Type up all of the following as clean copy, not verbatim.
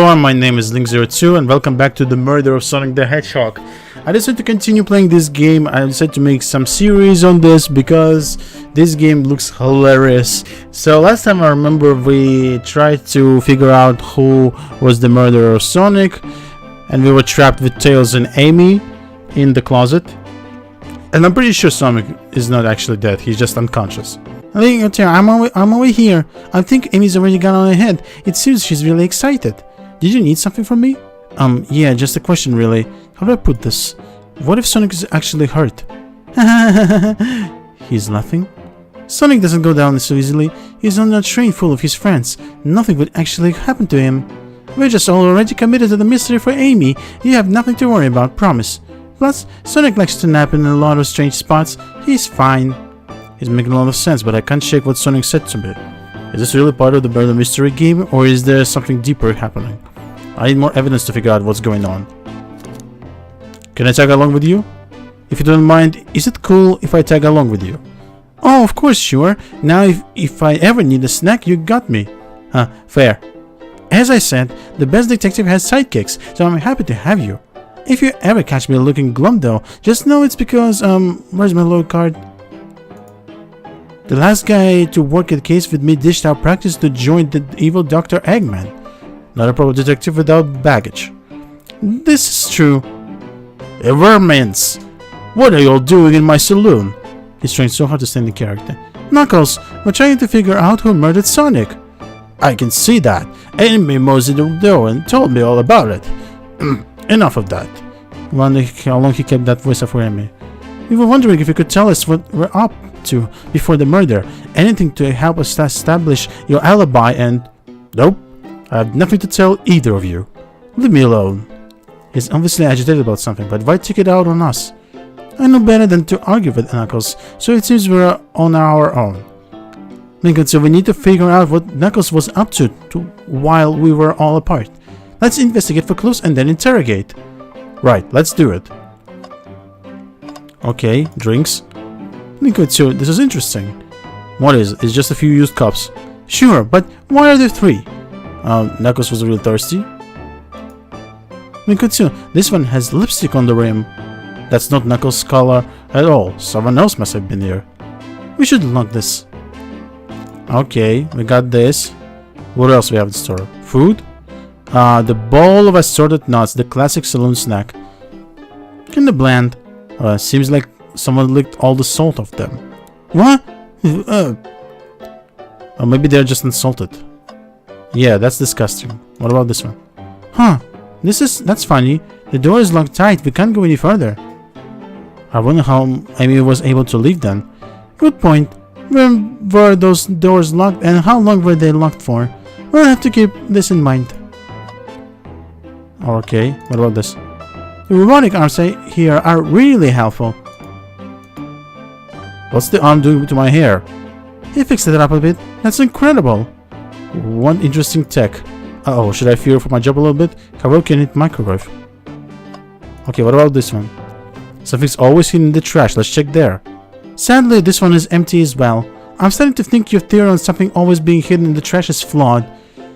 everyone, my name is Link02 and welcome back to the murder of Sonic the Hedgehog. I decided to continue playing this game. I decided to make some series on this because this game looks hilarious. So last time I remember we tried to figure out who was the murderer of Sonic, and we were trapped with Tails and Amy in the closet. And I'm pretty sure Sonic is not actually dead, he's just unconscious. I'm over here. I think Amy's already got on ahead. It seems she's really excited. Did you need something from me? Yeah, just a question really. How do I put this? What if Sonic is actually hurt? He's laughing. Sonic doesn't go down so easily. He's on a train full of his friends. Nothing would actually happen to him. We're just already committed to the mystery for Amy. You have nothing to worry about, promise. Plus, Sonic likes to nap in a lot of strange spots. He's fine. He's making a lot of sense, but I can't shake what Sonic said to me. Is this really part of the murder mystery game, or is there something deeper happening? I need more evidence to figure out what's going on. Can I tag along with you? If you don't mind, is it cool if I tag along with you? Oh, of course, sure. Now if I ever need a snack, you got me. Fair. As I said, the best detective has sidekicks, so I'm happy to have you. If you ever catch me looking glum though, just know it's because, where's my load card? The last guy to work at case with me dished out practice to join the evil Dr. Eggman. Not a proper detective without baggage. This is true. Vermins! What are you all doing in my saloon? He's trying so hard to stay in the character. Knuckles, we're trying to figure out who murdered Sonic. I can see that. Amy moseyed the door and told me all about it. Enough of that. Wonder how long he kept that voice up for Amy. We were wondering if you could tell us what we're up to before the murder. Anything to help us establish your alibi and... Nope. I have nothing to tell either of you. Leave me alone. He's obviously agitated about something, but why take it out on us? I know better than to argue with Knuckles, so it seems we're on our own. So we need to figure out what Knuckles was up to while we were all apart. Let's investigate for clues and then interrogate. Right, let's do it. Okay, drinks. So this is interesting. What is it? It's just a few used cups. Sure, but why are there three? Knuckles was real thirsty. This one has lipstick on the rim. That's not Knuckles' color at all. Someone else must have been here. We should lock this. Okay, we got this. What else we have in store? Food? The bowl of assorted nuts, the classic saloon snack. Kinda bland. Seems like someone licked all the salt off them. What? Or maybe they're just insulted. Yeah, that's disgusting. What about this one? Huh. That's funny. The door is locked tight. We can't go any further. I wonder how Amy was able to leave then. Good point. Where were those doors locked and how long were they locked for? We'll have to keep this in mind. Okay, what about this? The robotic arms here are really helpful. What's the arm doing to my hair? He fixed it up a bit. That's incredible. One interesting tech. Uh-oh, should I fear for my job a little bit? How can it microwave? Okay, what about this one? Something's always hidden in the trash. Let's check there. Sadly, this one is empty as well. I'm starting to think your theory on something always being hidden in the trash is flawed.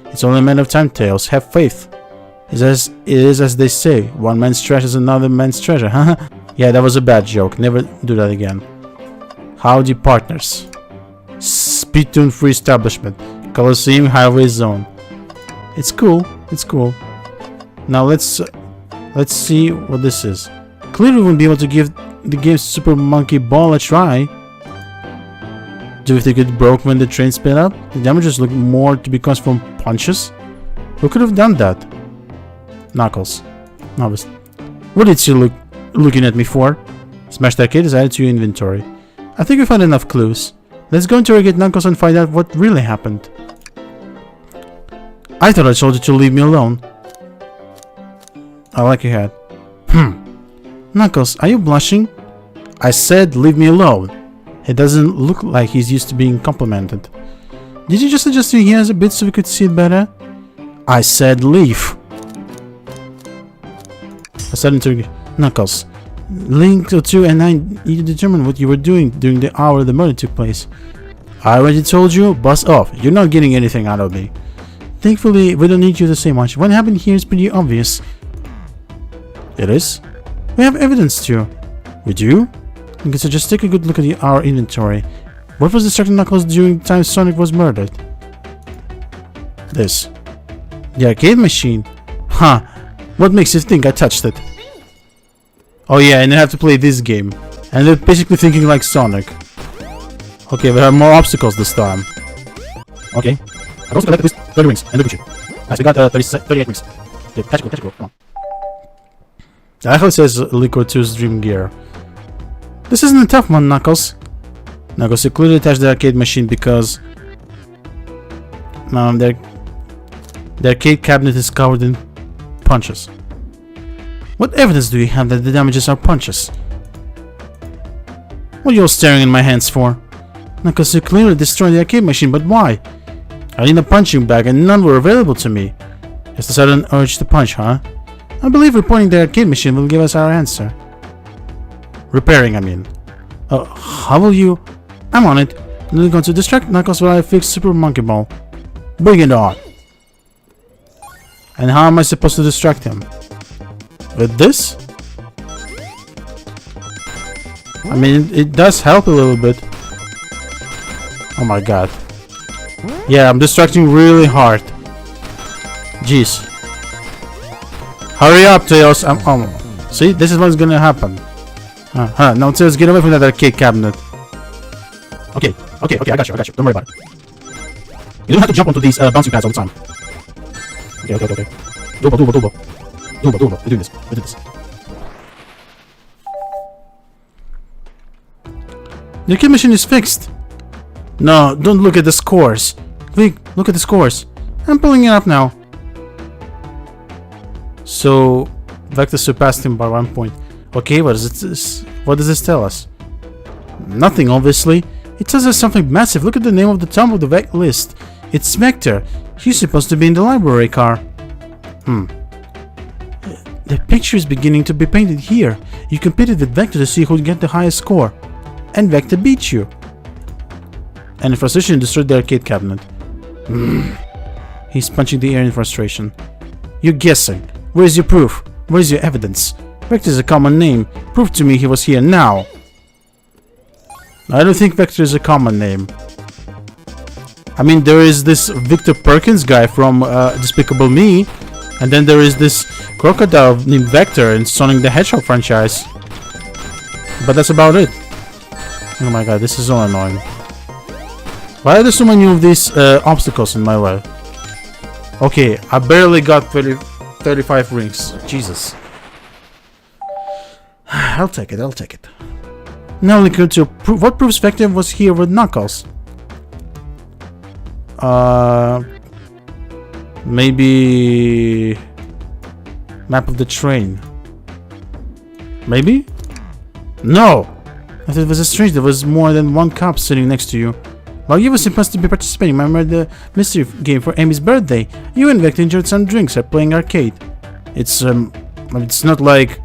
It's only a matter of time, Tails. Have faith. It is as they say. One man's trash is another man's treasure, huh? Yeah, that was a bad joke. Never do that again. Howdy, partners. Speed tune free establishment. Colosseum Highway Zone. It's cool. It's cool. Now let's see what this is. Clearly we won't be able to give the game's Super Monkey Ball a try. Do you think it broke when the train sped up? The damages look more to be caused from punches. Who could have done that? Knuckles. Novice. What did you looking at me for? Smashed arcade is added to your inventory. I think we found enough clues. Let's go interrogate Knuckles and find out what really happened. I thought I told you to leave me alone. I like your hat. Knuckles, are you blushing? I said leave me alone. It doesn't look like he's used to being complimented. Did you just adjust your ears a bit so we could see it better? I said leave. I said interrogate. Knuckles. Link02 and I need to determine what you were doing during the hour the murder took place. I already told you, buzz off. You're not getting anything out of me. Thankfully, we don't need you to say much. What happened here is pretty obvious. It is? We have evidence too. We do? Okay, so just take a good look at our inventory. What was distracting Knuckles during the time Sonic was murdered? This. The arcade machine? Huh. What makes you think I touched it? Oh yeah, and I have to play this game. And they're basically thinking like Sonic. Okay, we have more obstacles this time. Okay. I've also collected 30 rings, and look at you. Nice, we got 38 rings. Okay, catch go, come on. The actually says Liquid 2's Dream Gear. This isn't a tough one, Knuckles. Knuckles, you clearly touched the arcade machine because... the arcade cabinet is covered in punches. What evidence do you have that the damages are punches? What are you all staring in my hands for? Knuckles, you clearly destroyed the arcade machine, but why? I need a punching bag and none were available to me. Just a sudden urge to punch, huh? I believe reporting the arcade machine will give us our answer. Repairing, I mean. How will you? I'm on it. I'm going to distract Knuckles while I fix Super Monkey Ball. Bring it on. And how am I supposed to distract him? With this? I mean, it does help a little bit. Oh my god. Yeah, I'm distracting really hard. Jeez. Hurry up, Tails. See, this is what's gonna happen. Now Tails, get away from that arcade cabinet. Okay, I got you. Don't worry about it. You don't have to jump onto these bouncing pads all the time. Okay. Double. We're doing this. We did this. The arcade machine is fixed. No, don't look at the scores. Quick, look at the scores. I'm pulling it up now. So, Vector surpassed him by 1 point. Okay, what does this tell us? Nothing, obviously. It tells us something massive. Look at the name of the top of the list. It's Vector. He's supposed to be in the library car. The picture is beginning to be painted here. You competed with Vector to see who'd get the highest score. And Vector beat you. And in frustration, destroyed the arcade cabinet. He's punching the air in frustration. You're guessing. Where's your proof? Where's your evidence? Vector is a common name. Prove to me he was here now. I don't think Vector is a common name. I mean, there is this Victor Perkins guy from Despicable Me. And then there is this crocodile named Vector in Sonic the Hedgehog franchise. But that's about it. Oh my god, this is so annoying. Why are there so many of these obstacles in my way? Okay, I barely got 35 rings. Jesus. I'll take it. Now we go to what proves Vector was here with Knuckles? Maybe map of the train. Maybe? No! I thought it was strange there was more than one cop sitting next to you. While you were supposed to be participating in the mystery game for Amy's birthday, you and Vector enjoyed some drinks at playing arcade. It's not like...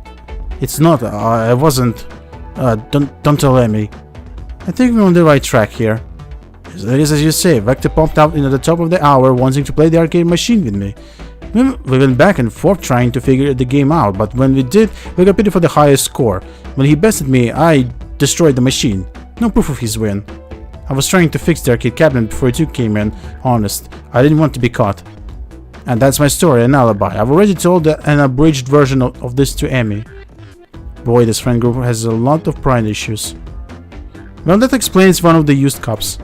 It's not, I wasn't... don't tell Amy. I think we're on the right track here. It is as you say, Vector popped out at the top of the hour wanting to play the arcade machine with me. We went back and forth trying to figure the game out, but when we did, we got pity for the highest score. When he bested me, I destroyed the machine. No proof of his win. I was trying to fix the arcade cabinet before you came in, honest. I didn't want to be caught. And that's my story, an alibi. I've already told an abridged version of this to Amy. Boy, this friend group has a lot of pride issues. Well, that explains one of the used cups.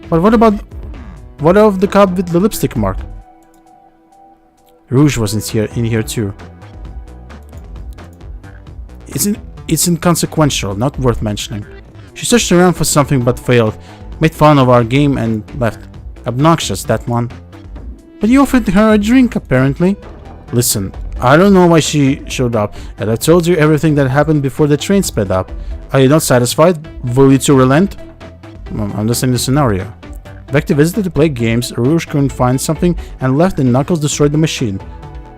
But what of the cup with the lipstick mark? Rouge was in here too. It's inconsequential, not worth mentioning. She searched around for something but failed, made fun of our game and left. Obnoxious, that one. But you offered her a drink, apparently. Listen, I don't know why she showed up, and I told you everything that happened before the train sped up. Are you not satisfied? Will you two relent? Understand the scenario. Vector visited to play games, Rouge couldn't find something, and left, and Knuckles destroyed the machine.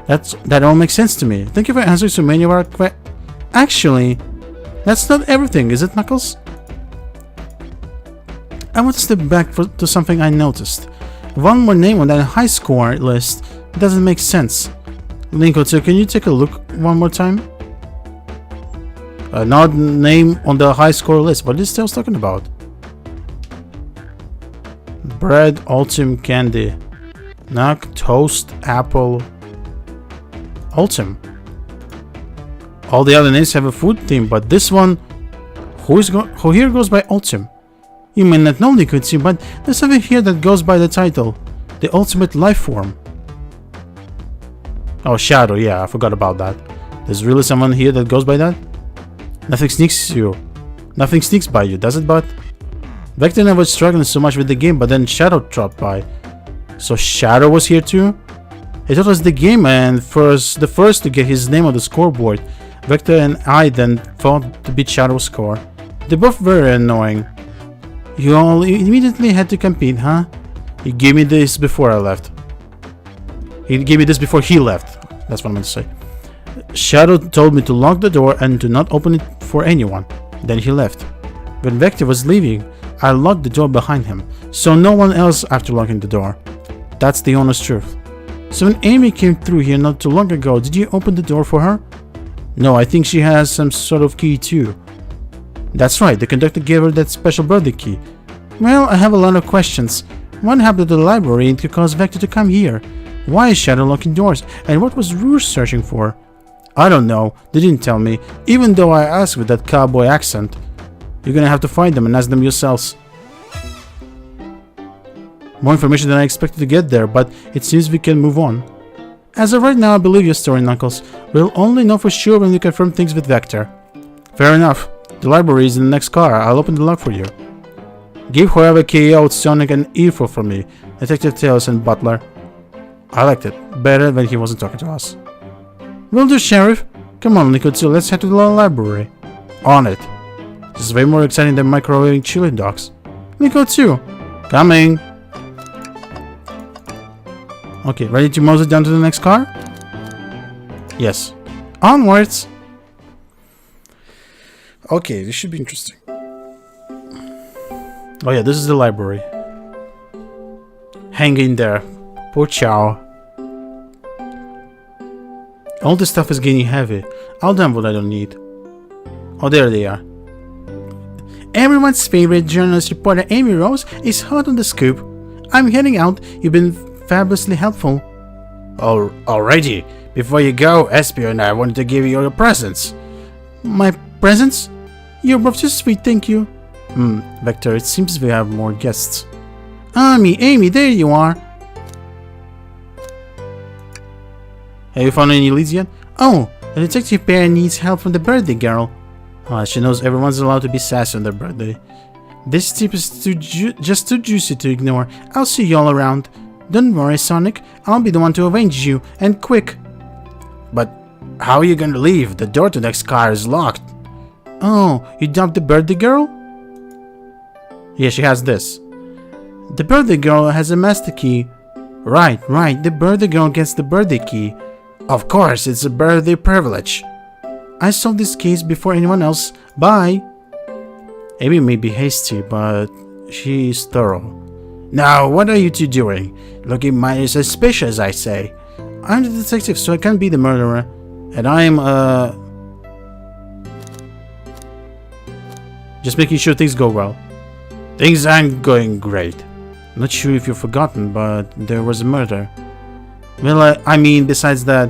That all makes sense to me. Thank you for answering so many of our Actually, that's not everything, is it, Knuckles? I want to step back to something I noticed. One more name on that high score list. It doesn't make sense. Linko 2, can you take a look one more time? Not name on the high score list. What is Tails talking about? Bread, Ultim, candy. Nug, toast, apple. Ultim. All the other names have a food theme, but this one, who here goes by Ultim? You may not know Liquid 2, but there's something here that goes by the title, the ultimate life form. Oh, Shadow, yeah, I forgot about that. There's really someone here that goes by that? Nothing sneaks by you, does it, bud? Vector never was struggling so much with the game, but then Shadow dropped by. So Shadow was here too? He taught us the game and the first to get his name on the scoreboard. Vector and I then fought to beat Shadow's score. They're both very annoying. You all immediately had to compete, huh? He gave me this before I left. He gave me this before he left. That's what I meant to say. Shadow told me to lock the door and to not open it for anyone. Then he left. When Vector was leaving, I locked the door behind him, so no one else after locking the door. That's the honest truth. So when Amy came through here not too long ago, did you open the door for her? No, I think she has some sort of key too. That's right, the conductor gave her that special birthday key. Well, I have a lot of questions. What happened to the library to cause Vector to come here? Why is Shadow locking doors? And what was Rouge searching for? I don't know, they didn't tell me, even though I asked with that cowboy accent. You're gonna have to find them and ask them yourselves. More information than I expected to get there, but it seems we can move on. As of right now, I believe your story, Knuckles. We'll only know for sure when we confirm things with Vector. Fair enough. The library is in the next car. I'll open the lock for you. Give whoever KO'd Sonic an earful from me, Detective Tails and Butler. I liked it. Better when he wasn't talking to us. Will do, Sheriff. Come on, Nico 2, let's head to the library. On it. This is way more exciting than microwaving chili dogs. Nico 2. Coming. Okay, ready to mose it down to the next car? Yes. Onwards! Okay, this should be interesting. Oh yeah, this is the library. Hang in there. Poor Chow. All this stuff is getting heavy. I'll dump what I don't need. Oh, there they are. Everyone's favorite journalist reporter Amy Rose is hot on the scoop. I'm heading out. You've been fabulously helpful. Alrighty. Before you go, Espio and I wanted to give you your presents. My presents? You're both so sweet, thank you. Vector, it seems we have more guests. Amy, there you are. Have you found any leads yet? Oh, the detective pair needs help from the birthday girl. She knows everyone's allowed to be sassy on their birthday. This tip is just too juicy to ignore. I'll see you all around. Don't worry, Sonic. I'll be the one to avenge you, and quick. But how are you gonna leave? The door to the next car is locked. Oh, you dumped the birthday girl? Yeah, she has this. The birthday girl has a master key. Right, the birthday girl gets the birthday key. Of course, it's a birthday privilege. I solved this case before anyone else. Bye. Amy may be hasty, but she's thorough. Now, what are you two doing? Looking mighty suspicious, I say. I'm the detective, so I can't be the murderer. And I'm, just making sure things go well. Things aren't going great. Not sure if you've forgotten, but there was a murder. Well, I mean, besides that...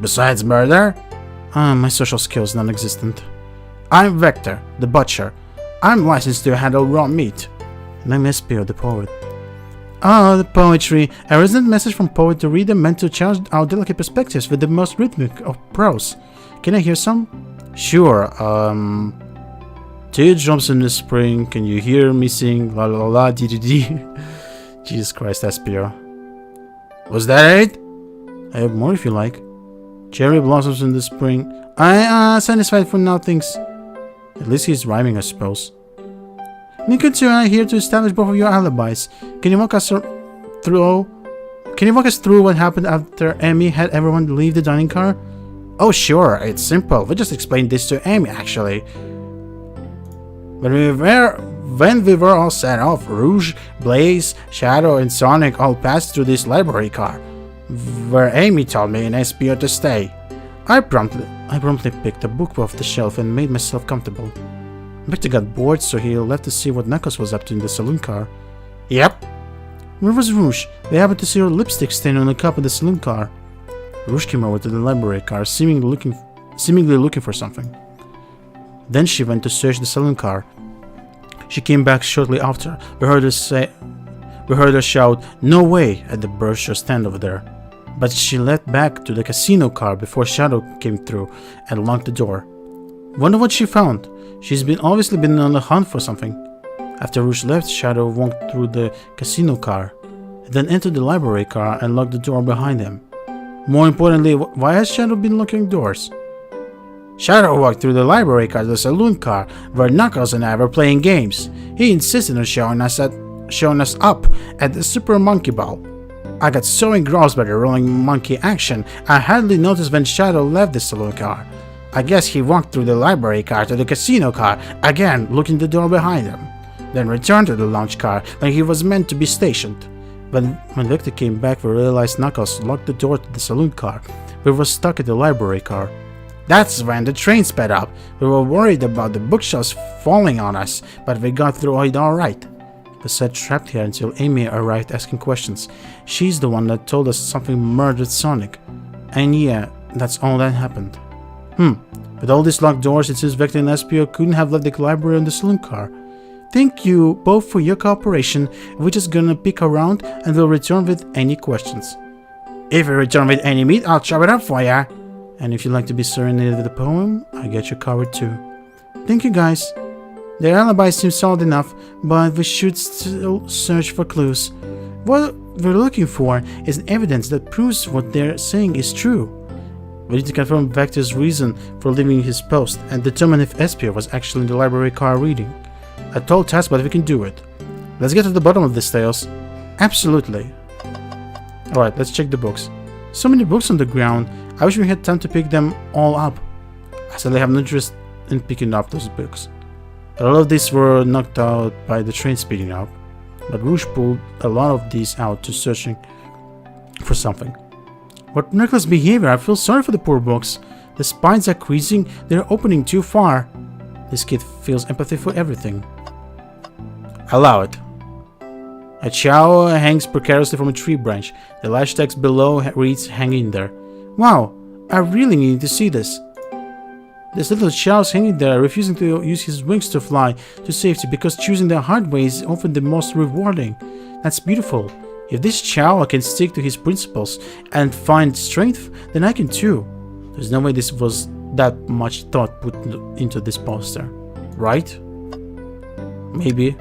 Besides murder? My social skills non-existent. I'm Vector, the butcher. I'm licensed to handle raw meat. And I'm Espio, the poet. Oh, the poetry. A resonant message from poet to reader meant to challenge our delicate perspectives with the most rhythmic of prose. Can I hear some? Sure, Teardrops in the spring, can you hear me sing la la la dee dee dee? Jesus Christ, Espio. Was that it? I have more if you like. Cherry blossoms in the spring. Satisfied for now, thanks. At least he's rhyming, I suppose. Nico 2 and I are here to establish both of your alibis. Can you walk us through what happened after Amy had everyone leave the dining car? Oh sure, it's simple. We just explained this to Amy actually. When we were when we were all set off, Rouge, Blaze, Shadow, and Sonic all passed through this library car, where Amy told me in SPO to stay. I promptly picked a book off the shelf and made myself comfortable. Victor got bored, so he left to see what Knuckles was up to in the saloon car. Yep. Where was Rouge? They happened to see her lipstick stain on the cup of the saloon car. Rouge came over to the library car, seemingly looking for something. Then she went to search the saloon car. She came back shortly after. We heard her shout, "No way!" at the brochure stand over there. But she left back to the casino car before Shadow came through and locked the door. Wonder what she found. She's obviously been on the hunt for something. After Rouge left, Shadow walked through the casino car, then entered the library car and locked the door behind him. More importantly, why has Shadow been locking doors? Shadow walked through the library car to the saloon car, where Knuckles and I were playing games. He insisted on showing us up at the Super Monkey Ball. I got so engrossed by the rolling monkey action, I hardly noticed when Shadow left the saloon car. I guess he walked through the library car to the casino car, again locking the door behind him, then returned to the lounge car when he was meant to be stationed. When Victor came back, we realized Knuckles locked the door to the saloon car. We were stuck at the library car. That's when the train sped up. We were worried about the bookshelves falling on us, but we got through it alright. We sat trapped here until Amy arrived asking questions. She's the one that told us something murdered Sonic. And yeah, that's all that happened. With all these locked doors, it seems Vector and SPO couldn't have left the library on the saloon car. Thank you both for your cooperation. We're just gonna pick around and we'll return with any questions. If you return with any meat, I'll chop it up for ya. And if you'd like to be serenaded with a poem, I get you covered too. Thank you guys. Their alibi seems solid enough, but we should still search for clues. What we're looking for is evidence that proves what they're saying is true. We need to confirm Vector's reason for leaving his post and determine if SPO was actually in the library car reading. A tall task, but we can do it. Let's get to the bottom of this, Tails. Absolutely. Alright, let's check the books. So many books on the ground. I wish we had time to pick them all up. I sadly have no interest in picking up those books. A lot of these were knocked out by the train speeding up, but Rouge pulled a lot of these out to searching for something. What reckless behavior! I feel sorry for the poor books. The spines are creasing, they're opening too far. This kid feels empathy for everything. Allow it. A chow hangs precariously from a tree branch. The lash text below reads, "Hang in there." Wow, I really need to see this. This little chow's hanging there, refusing to use his wings to fly to safety because choosing the hard way is often the most rewarding. That's beautiful. If this chow can stick to his principles and find strength, then I can too. There's no way this was that much thought put into this poster, right? Maybe.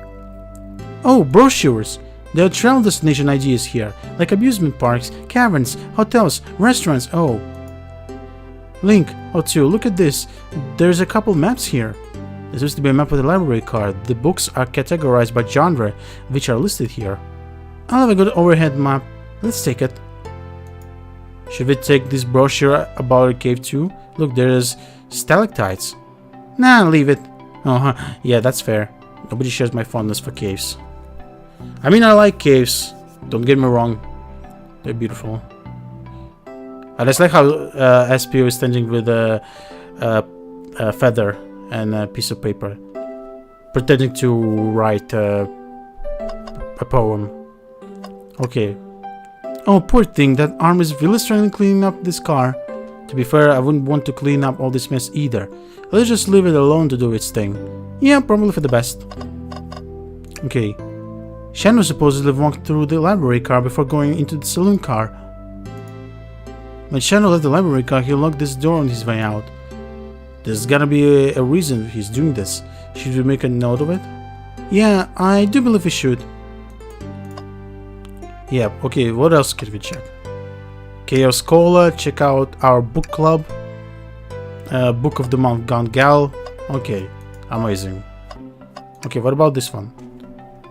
Oh, brochures! There are travel destination ideas here, like amusement parks, caverns, hotels, restaurants. Oh. Link. Oh, too. Look at this. There's a couple maps here. There seems to be a map of the library card. The books are categorized by genre, which are listed here. I'll have a good overhead map. Let's take it. Should we take this brochure about a cave too? Look, there's stalactites. Nah, leave it. Oh, yeah, that's fair. Nobody shares my fondness for caves. I mean, I like caves. Don't get me wrong. They're beautiful. I just like how SPO is standing with a feather and a piece of paper, pretending to write a poem. Okay. Oh, poor thing. That arm is really struggling cleaning up this car. To be fair, I wouldn't want to clean up all this mess either. Let's just leave it alone to do its thing. Yeah, probably for the best. Okay. Shan was supposedly walked through the library car before going into the saloon car. When Shadow left the library car, he locked this door on his way out. There's gotta be a reason he's doing this. Should we make a note of it? Yeah, I do believe we should. Yeah, okay, what else can we check? Chaos Cola, check out our book club. Book of the Month Gone Gal. Okay, amazing. Okay, what about this one?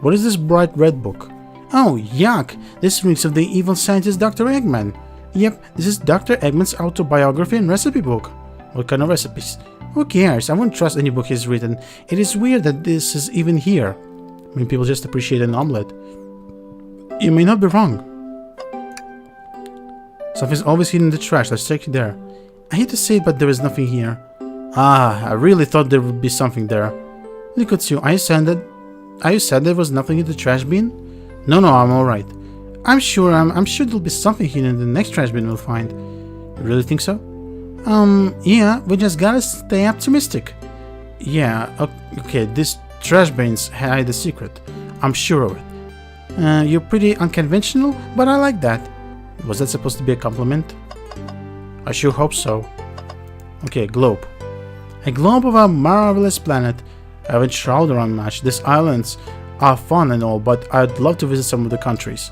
What is this bright red book? Oh, yuck! This reeks of the evil scientist Dr. Eggman. Yep, this is Dr. Eggman's autobiography and recipe book. What kind of recipes? Who cares? I won't trust any book he's written. It is weird that this is even here. I mean, people just appreciate an omelette. You may not be wrong. Something's always hidden in the trash. Let's check it there. I hate to say it, but there is nothing here. Ah, I really thought there would be something there. Look at you. Are you saying there was nothing in the trash bin? No, I'm alright. I'm sure there'll be something hidden in the next trash bin we'll find. You really think so? Yeah, we just gotta stay optimistic. Yeah, okay, these trash bins hide a secret. I'm sure of it. You're pretty unconventional, but I like that. Was that supposed to be a compliment? I sure hope so. Okay, globe. A globe of our marvelous planet. I haven't traveled around much. These islands are fun and all, but I'd love to visit some of the countries.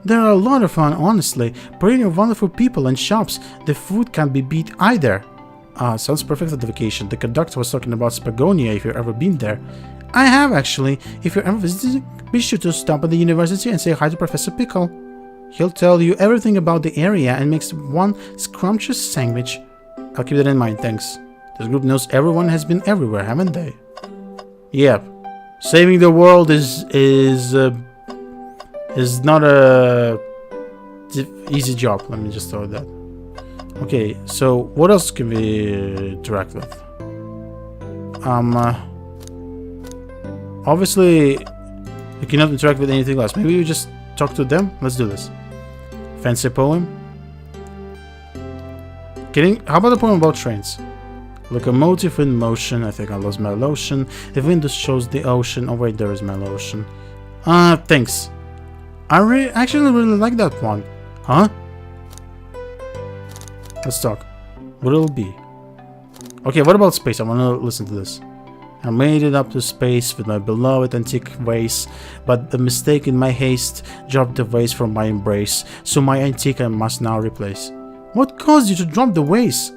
They are a lot of fun, honestly. Pretty wonderful people and shops. The food can't be beat either. Sounds perfect for the vacation. The conductor was talking about Spagonia if you've ever been there. I have actually. If you're ever visiting, be sure to stop at the university and say hi to Professor Pickle. He'll tell you everything about the area and makes one scrumptious sandwich. I'll keep that in mind, thanks. This group knows everyone has been everywhere, haven't they? Yep. Saving the world is not a easy job. Let me just throw that. Okay, so what else can we interact with? Obviously, we cannot interact with anything else. Maybe we just talk to them. Let's do this. Fancy poem. How about a poem about trains? Locomotive in motion. I think I lost my lotion. The window shows the ocean. Oh wait, there is my lotion. Thanks. I actually really like that one. Huh? Let's talk. What will it be? Okay, what about space? I want to listen to this. I made it up to space with my beloved antique vase, but the mistake in my haste dropped the vase from my embrace, so my antique I must now replace. What caused you to drop the vase?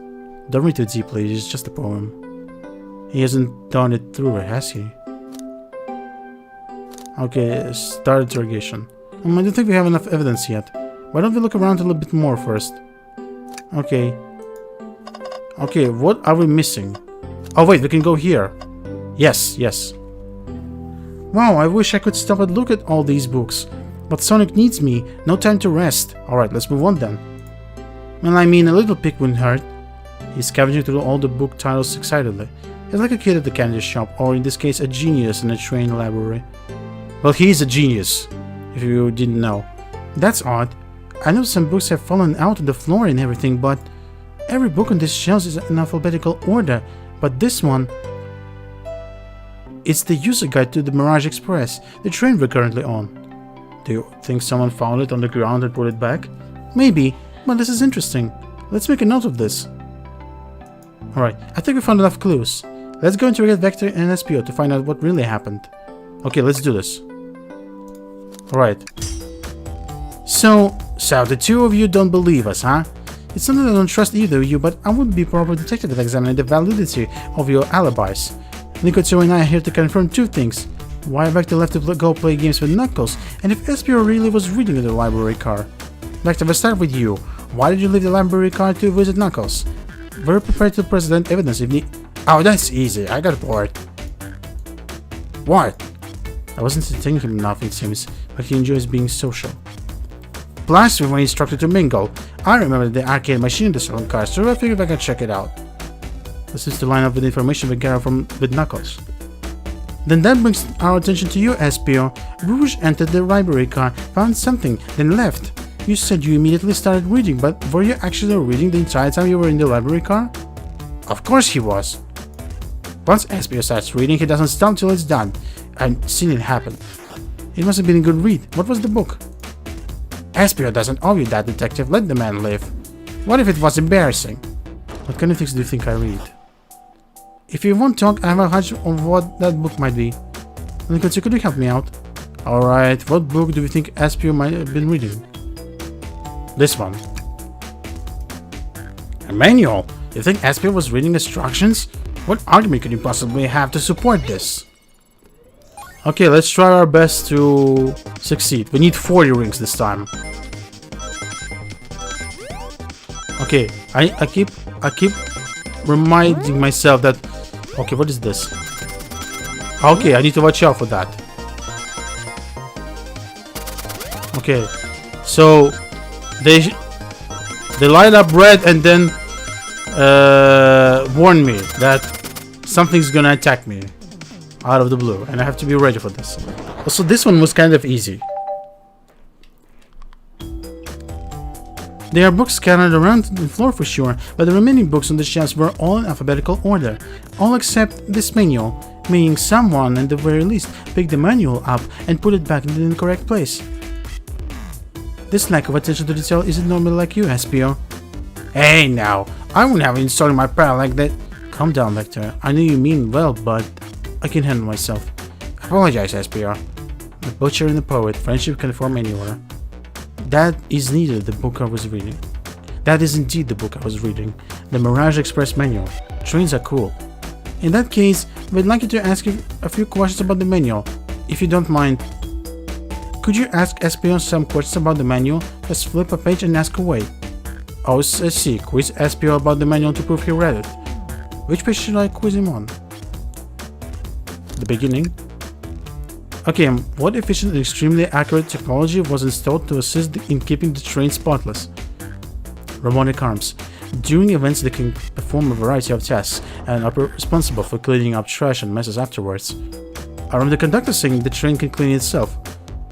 Don't read too deeply, it's just a poem. He hasn't done it through, has he? Okay, start interrogation. I don't think we have enough evidence yet. Why don't we look around a little bit more first? Okay. Okay, what are we missing? Oh wait, we can go here. Yes. Wow, I wish I could stop and look at all these books. But Sonic needs me. No time to rest. Alright, let's move on then. Well, I mean, a little pick wouldn't hurt. He's scavenging through all the book titles excitedly. He's like a kid at the candy shop, or in this case, a genius in a train library. Well, he's a genius, if you didn't know. That's odd. I know some books have fallen out on the floor and everything, but every book on this shelf is in alphabetical order. But this one... It's the user guide to the Mirage Express, the train we're currently on. Do you think someone found it on the ground and put it back? Maybe, but this is interesting. Let's make a note of this. Alright, I think we found enough clues. Let's go interrogate Vector and SPO to find out what really happened. Okay, let's do this. Alright. So the two of you don't believe us, huh? It's not that I don't trust either of you, but I wouldn't be a proper detective at examining the validity of your alibis. Nicocho and I are here to confirm two things. Why Vector left to go play games with Knuckles, and if SPO really was reading in the library car. Vector, we'll start with you. Why did you leave the library car to visit Knuckles? We're prepared to present evidence if need. Oh, that's easy. I got bored. What? I wasn't entertaining him enough, it seems, but he enjoys being social. Plus, we were instructed to mingle. I remember the arcade machine in the salon car, so I figured I could check it out. This is to line up with information we gather with Knuckles. Then that brings our attention to you, SPO. Rouge entered the library car, found something, then left. You said you immediately started reading, but were you actually reading the entire time you were in the library car? Of course he was. Once SPO starts reading, he doesn't stop till it's done. I've seen it happen. It must have been a good read. What was the book? SPO doesn't owe you that, detective. Let the man live. What if it was embarrassing? What kind of things do you think I read? If you won't talk, I have a hunch of what that book might be. Nicolas, could you help me out? Alright, what book do you think SPO might have been reading? This one. A manual? You think SPO was reading instructions? What argument could you possibly have to support this? Okay, let's try our best to succeed. We need 40 rings this time. Okay, I keep reminding myself that... Okay, what is this? Okay, I need to watch out for that. Okay, so they light up red and then warn me that something's gonna attack me out of the blue, and I have to be ready for this. Also, this one was kind of easy. There are books scattered around the floor for sure, but the remaining books on the shelves were all in alphabetical order, all except this manual, meaning someone at the very least picked the manual up and put it back in the incorrect place. This lack of attention to detail isn't normally like you, SPO. Hey now, I wouldn't have insulted my pal like that. Calm down, Vector. I know you mean well, but I can handle myself. Apologize, SPO. The Butcher and the Poet, Friendship can form anywhere. That is indeed the book I was reading. The Mirage Express manual. Trains are cool. In that case, we'd like you to ask you a few questions about the manual. If you don't mind, could you ask SPO some questions about the manual? Just flip a page and ask away. Oh, I see. Quiz SPO about the manual to prove he read it. Which page should I quiz him on? The beginning? Okay, what efficient and extremely accurate technology was installed to assist in keeping the train spotless? Robotic arms. During events, they can perform a variety of tasks and are responsible for cleaning up trash and messes afterwards. I remember the conductor saying the train can clean itself,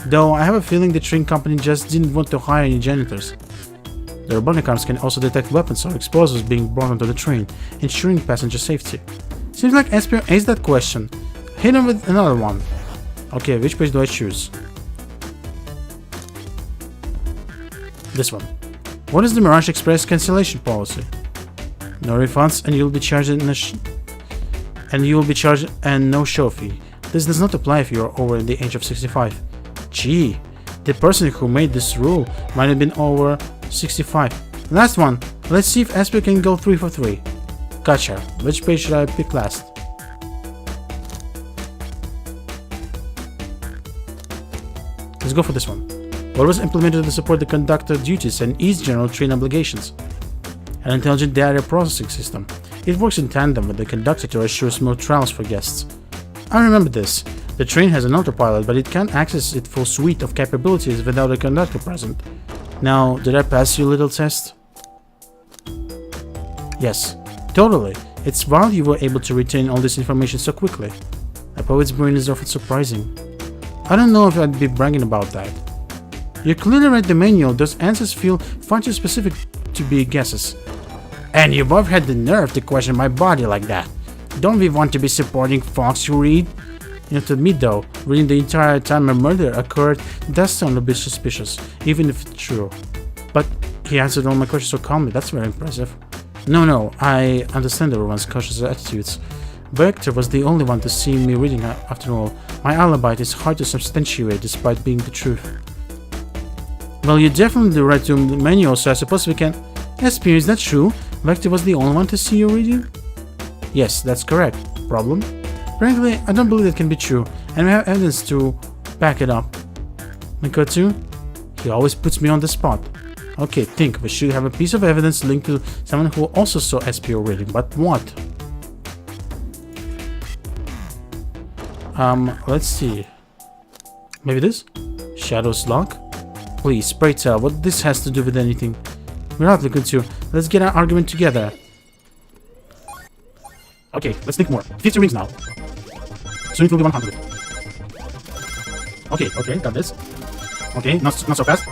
though I have a feeling the train company just didn't want to hire any janitors. The robotic arms can also detect weapons or explosives being brought onto the train, ensuring passenger safety. Seems like SPO aced that question. Hit him with another one. Okay, which page do I choose? This one. What is the Mirage Express cancellation policy? No refunds, and you'll be charged and no show fee. This does not apply if you are over the age of 65. Gee, the person who made this rule might have been over 65. Last one. Let's see if SPO can go 3 for 3. Gotcha. Which page should I pick last? Let's go for this one. What was implemented to support the conductor duties and ease general train obligations? An intelligent data processing system. It works in tandem with the conductor to assure smooth travels for guests. I remember this. The train has an autopilot, but it can't access its full suite of capabilities without a conductor present. Now, did I pass your little test? Yes, totally. It's wild you were able to retain all this information so quickly. A poet's brain is often surprising. I don't know if I'd be bragging about that. You clearly read the manual, those answers feel far too specific to be guesses. And you both had the nerve to question my body like that. Don't we want to be supporting folks who read? You know, to me though, reading the entire time a murder occurred does sound a bit suspicious, even if it's true. But he answered all my questions so calmly, that's very impressive. No, I understand everyone's cautious attitudes. Vector was the only one to see me reading after all. My alibi is hard to substantiate despite being the truth. Well, you definitely read the manual, so I suppose we can... SPO, is that true? Vector was the only one to see you reading? Yes, that's correct. Problem? Frankly, I don't believe that can be true, and we have evidence to back it up. Mikoto? He always puts me on the spot. Okay, think, we should have a piece of evidence linked to someone who also saw SPO reading, but what? Let's see. Maybe this? Shadow's log? Please, pray tell what this has to do with anything. We're not looking to. Let's get our argument together. Okay, let's think more. 50 rings now. Soon it will be 100. Okay, got this. Okay, not so fast.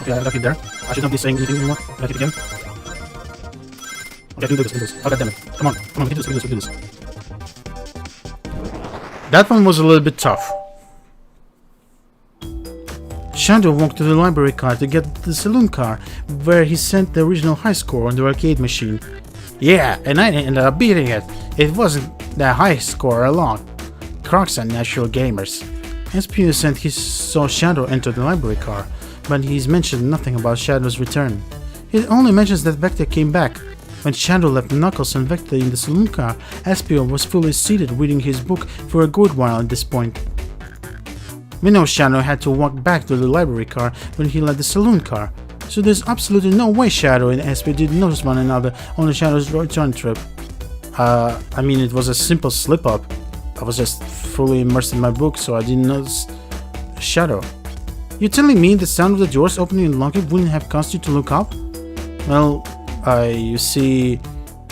Okay, I got it there. I should not be saying anything anymore. Got it again. Okay, I can do this. Oh, god damn it. Come on, we can do this. That one was a little bit tough. Shadow walked to the library car to get the saloon car, where he sent the original high score on the arcade machine. Yeah, and I ended up beating it. It wasn't that high score alone. Crocs are natural gamers. SPO said he saw Shadow enter the library car, but he's mentioned nothing about Shadow's return. It only mentions that Vector came back. When Shadow left Knuckles and Vector in the saloon car, SPO was fully seated reading his book for a good while at this point. We know Shadow had to walk back to the library car when he left the saloon car, so there's absolutely no way Shadow and SPO didn't notice one another on the Shadow's return trip. I mean, it was a simple slip-up. I was just fully immersed in my book, so I didn't notice Shadow. You're telling me the sound of the doors opening and locking wouldn't have caused you to look up? Well, you see,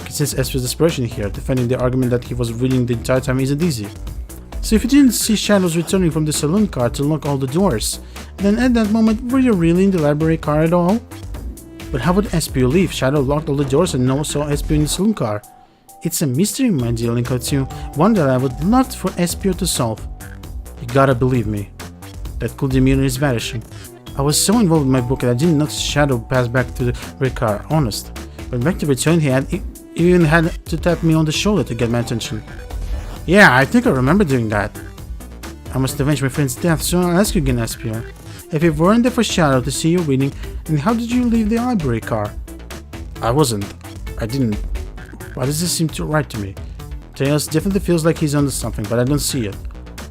since Espio's desperation here, defending the argument that he was reading the entire time isn't easy. So if you didn't see shadows returning from the saloon car to lock all the doors, then at that moment, were you really in the library car at all? But how would Espio leave? Shadow locked all the doors and no one saw Espio in the saloon car. It's a mystery, my dear Linko, one that I would love for Espio to solve. You gotta believe me. That cool demeanor is vanishing. I was so involved in my book that I didn't notice Shadow pass back to the red car, honest. When Vector returned, he even had to tap me on the shoulder to get my attention. Yeah, I think I remember doing that. I must avenge my friend's death, so I'll ask you again, Espio. If you weren't there for Shadow to see you reading, then how did you leave the library car? I didn't. Why does this seem too right to me? Tails definitely feels like he's onto something, but I don't see it.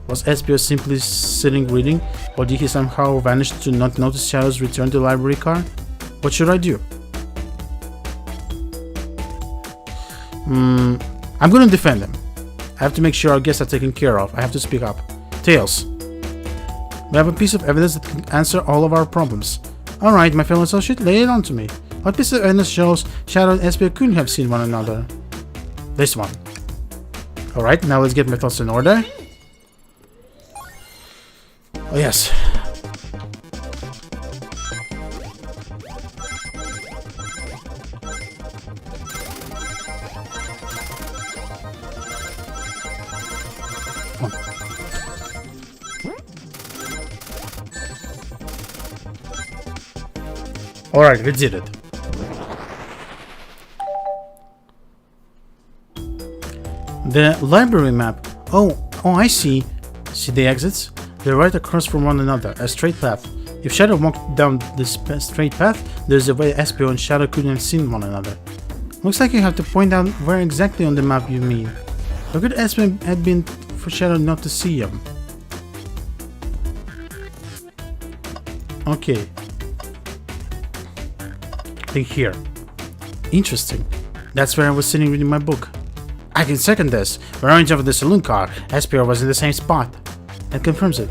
Was Espio simply sitting reading, or did he somehow vanish to not notice Shadow's return to the library car? What should I do? I'm gonna defend him. I have to make sure our guests are taken care of. I have to speak up. Tails. We have a piece of evidence that can answer all of our problems. Alright, my fellow associate, lay it on to me. What piece of evidence shows Shadow and Espio couldn't have seen one another? This one. Alright, now let's get my thoughts in order. Oh yes. Alright, we did it. The library map. Oh, I see. See the exits? They're right across from one another, a straight path. If Shadow walked down this straight path, there's a way Espio and Shadow couldn't have seen one another. Looks like you have to point out where exactly on the map you mean. How could Espio have been for Shadow not to see him? Okay. I think here. Interesting. That's where I was sitting reading my book. I can second this. When I went over the saloon car, Espio was in the same spot. That confirms it.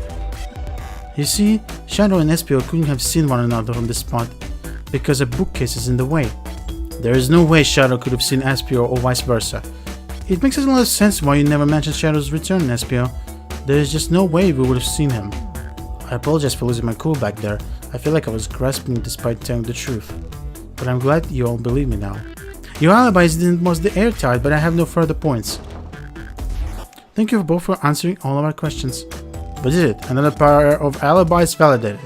You see, Shadow and Espio couldn't have seen one another on this spot because a bookcase is in the way. There is no way Shadow could have seen Espio or vice versa. It makes a lot of sense why you never mentioned Shadow's return, Espio. There is just no way we would have seen him. I apologize for losing my cool back there. I feel like I was grasping despite telling the truth. But I'm glad you all believe me now. Your alibis didn't most the airtight, but I have no further points. Thank you both for answering all of our questions. We did it. Another pair of alibis validated.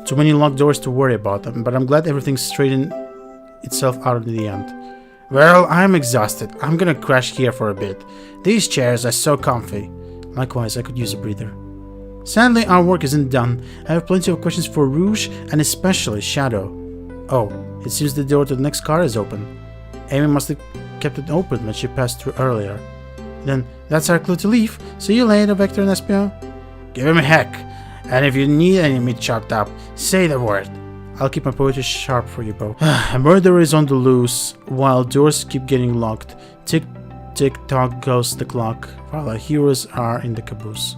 Too many locked doors to worry about them, but I'm glad everything straightened itself out in the end. Well, I'm exhausted. I'm gonna crash here for a bit. These chairs are so comfy. Likewise, I could use a breather. Sadly, our work isn't done. I have plenty of questions for Rouge and especially Shadow. Oh, it seems the door to the next car is open. Amy must have kept it open when she passed through earlier. Then, that's our clue to leave. See you later, Vector and Espio. Give him a heck. And if you need any meat chopped up, say the word. I'll keep my poetry sharp for you both. A murderer is on the loose, while doors keep getting locked. Tick, tick, tock goes the clock, while our heroes are in the caboose.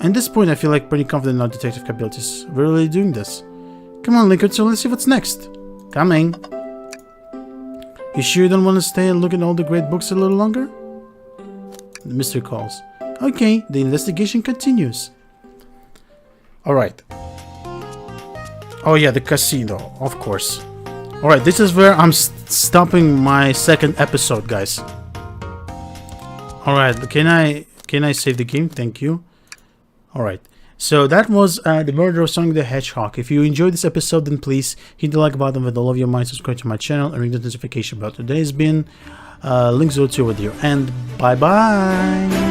At this point, I feel like pretty confident in our detective capabilities. We're really doing this. Come on, Lincoln, so let's see what's next. Coming. You sure you don't want to stay and look at all the great books a little longer? The mystery calls. Okay, the investigation continues. Alright. Oh yeah, the casino, of course. Alright, this is where I'm stopping my second episode, guys. Alright, can I save the game? Thank you. Alright, so that was The Murder of Sonic the Hedgehog. If you enjoyed this episode, then please hit the like button with all of your mind, subscribe to my channel, and ring the notification bell. Today's been Link02 with you, and bye-bye!